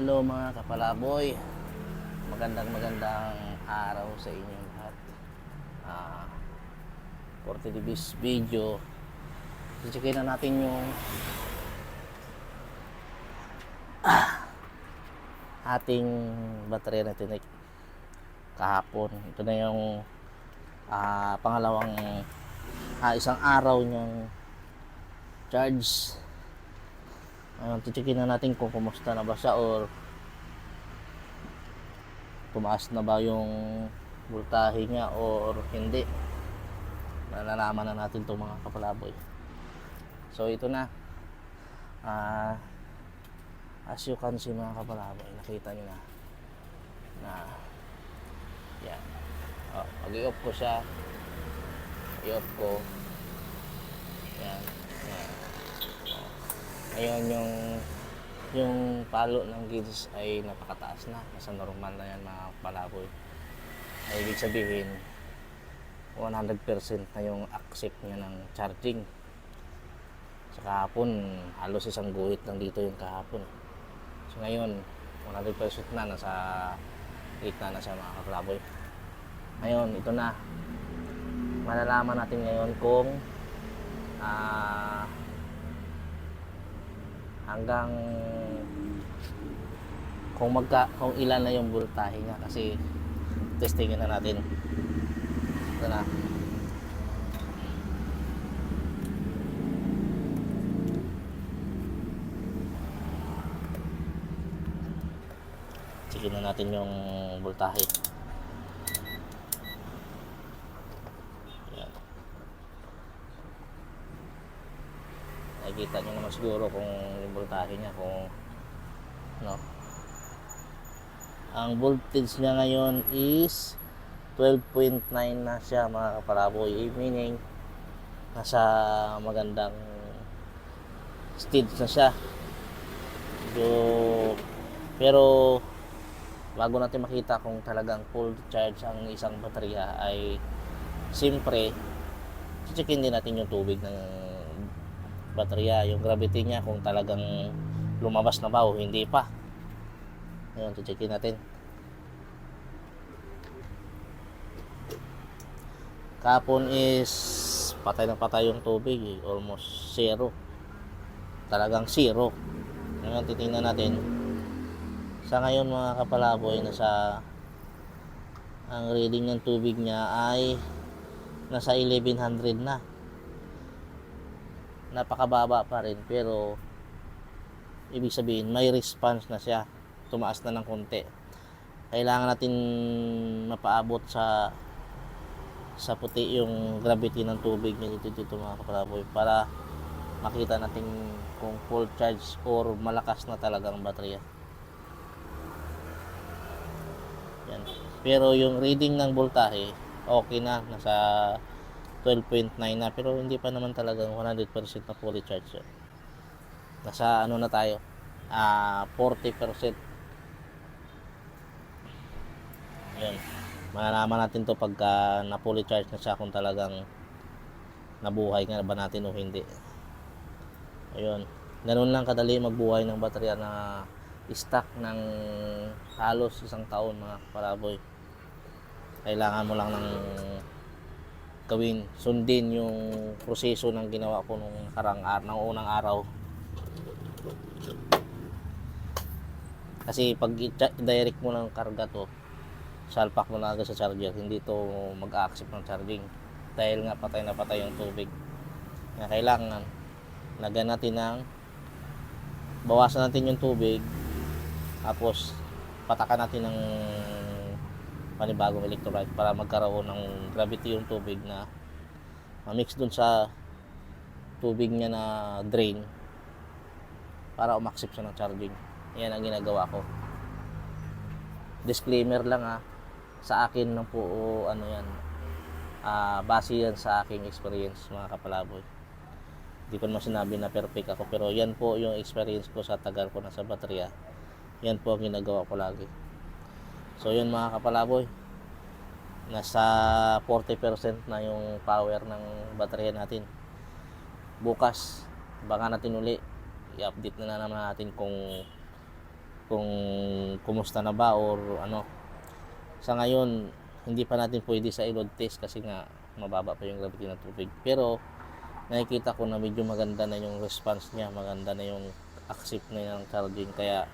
Hello mga kapalaboy, magandang araw sa inyo lahat. For today's video, checkin na natin yung ating baterya na tinik kahapon. Ito na yung pangalawang isang araw niyang charge. Checkin na natin kung kumusta na ba siya or tumaas na ba yung voltahe niya or hindi. Malalaman na natin itong mga kapalaboy. So ito na, as you can see mga kapalaboy, nakita nyo na yan. Mag-i-off ko siya, i-off ko yan. Ngayon yung palo ng gauge ay napakataas na, nasa normal na yan mga kapalaboy. Ay ibig sabihin 100% na yung accept niya ng charging. Sa kahapon halos isang guhit lang dito yung kahapon. So ngayon 100% na, nasa gitna na siya mga kapalaboy. Ngayon ito na, malalaman natin ngayon kung hanggang kung ilan na yung voltahe niya, kasi testingin na natin. Ito na. Checkin na natin yung voltahe. Yan. Nakikita nyo naman siguro kung yung voltahe niya, kung no. Ang voltage niya ngayon is 12.9 na siya mga kapalaboy, meaning nasa magandang stage na siya. Pero bago natin makita kung talagang full charge ang isang baterya, ay siyempre checkin din natin yung tubig ng baterya, yung gravity niya, kung talagang lumabas na ba o hindi pa. Ngayon checkin natin. Kahapon is patay na patay yung tubig, almost zero, talagang zero. Ngayon titingnan natin sa ngayon mga kapalaboy, ang reading ng tubig niya ay nasa 1100 na. Napakababa pa rin, pero ibig sabihin may response na siya, tumaas na ng konti. Kailangan natin mapaabot sa puti yung gravity ng tubig niya dito mga kapalaboy, para makita natin kung full charge or malakas na talagang baterya. Yan. Pero yung reading ng voltahe okay na, nasa 12.9 na, pero hindi pa naman talagang 100% na fully charge. Nasa ano na tayo, 40%. Yan. Malalaman natin to pagka na fully charge na siya, kung talagang nabuhay nga ba natin o hindi. Ayun, ganun lang kadali magbuhay ng baterya na stock ng halos isang taon mga kapalaboy. Kailangan mo lang ng sundin yung proseso ng ginawa ko nung unang araw. Kasi pag i-direct mo ng karga to, salpak mo na agad sa charger, hindi to mag-accept ng charging dahil nga patay na patay yung tubig. Kailangan lagyan natin bawasan natin yung tubig, tapos patakan natin ng panibagong electrolyte para magkaroon ng gravity yung tubig na ma-mix dun sa tubig niya na drain, para umaksip siya ng charging. Yan ang ginagawa ko. Disclaimer lang sa akin lang po, yan, base yan sa aking experience mga kapalaboy. Hindi ko naman sinabi na perfect ako, pero yan po yung experience ko sa tagal ko na sa baterya. Yan po ang ginagawa ko lagi. So yun mga kapalaboy, nasa 40% na yung power ng baterya natin. Bukas baka natin uli i-update na naman natin kung kung kumusta na ba or ano. Sa ngayon, hindi pa natin pwede sa i-load test kasi nga mababa pa yung gravity ng tubig. Pero nakikita ko na medyo maganda na yung response niya, maganda na yung accept na yung charging, kaya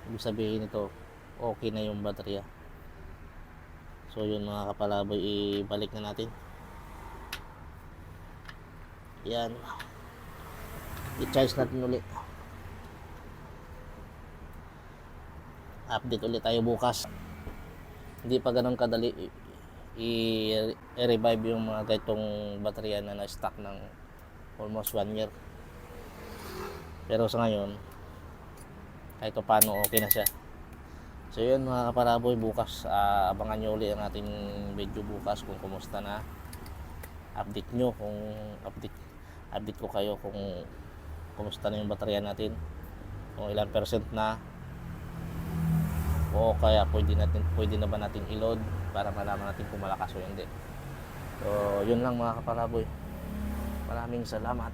ibig sabihin ito okay na yung baterya. So yun mga kapalaboy, ibalik na natin. Yan, i-charge natin ulit. Update ulit tayo bukas. Hindi pa ganun kadali i-revive yung mga ganitong baterya na na-stock ng almost 1 year. Pero sa ngayon, kahit paano okay na siya. So yun mga kaparaboy, bukas abangan nyo ulit ang ating video bukas kung kumusta na. Update nyo kung update ko kayo kung kumusta na yung baterya natin, kung ilang percent na, o kaya pwede na ba natin i-load para malaman natin kung malakas o hindi. So yun lang mga kaparaboy, maraming salamat.